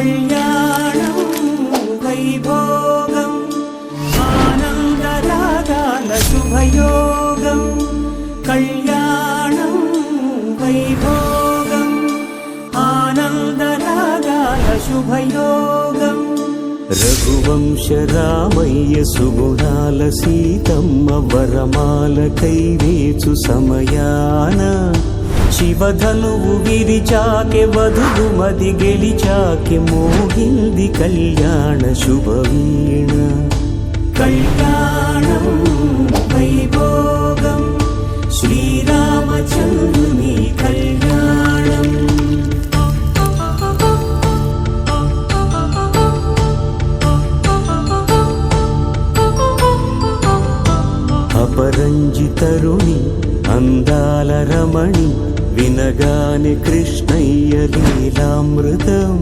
కళ్యాణం వైభోగం ఆనందరాగాల శుభయోగం కళ్యాణం వైభోగం ఆనందరాగాల శుభయోగం రఘువంశ రామయ్య సుగుణాల సీతమ్మ వరమాల కైవేచు సమయాన శివధనువు విరిచాకె వధువుమది గెలిచాకె మోగింది కళ్యాణ శుభవీణ కళ్యాణం వైభోగం శ్రీరామచంద్రుని కళ్యాణం అపరంజి తరుణి అందాల రమణి వినగానే కృష్ణయ్య లీలామృతం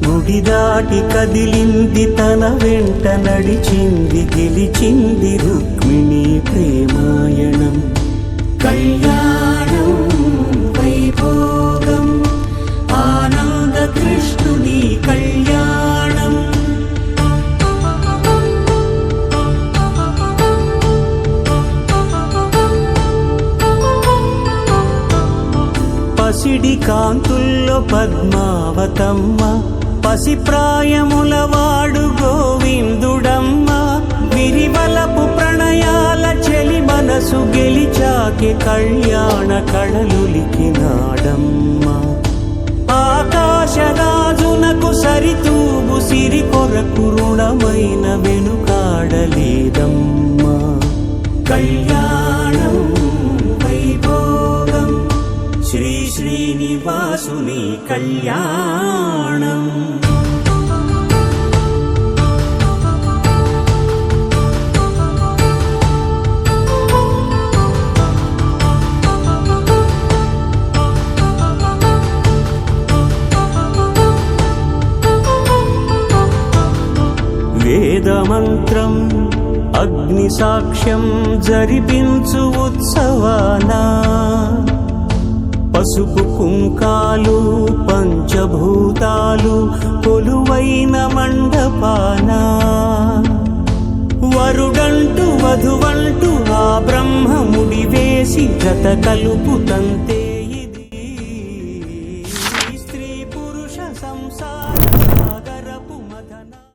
గుడి దాటి కదిలింది తన వెంట నడిచింది గెలిచింది రుక్మిణి ప్రేమాయణం కళ్యాణం వైభోగం ఆనంద కృష్ణుని కళ్యాణం పసిడి కాంతుల్లో పద్మావతమ్మ పసిప్రాయముల వాడు గోవిందుడమ్మ విరివలపు ప్రణయాల చెలి మనసు గెలిచాకే కళ్యాణ కళలులికినాడమ్మ ఆకాశరాజునకు సరితూగు సిరి కొరకు రుణమైన వెనుకాడలేదమ్మా కళ్యాణం వైభోగం శ్రీ శ్రీనివాసుని కళ్యాణం వేదమంత్రం అగ్ని సాక్ష్యం జరిపించు ఉత్సవానా పసుపు కుంకాలు పంచభూతాలు కొలువైన మండపాన వరుడంటూ వధువంటూ ఆ బ్రహ్మముడి వేసి జత కలుపుతంతే ఇది స్త్రీ పురుష సంసార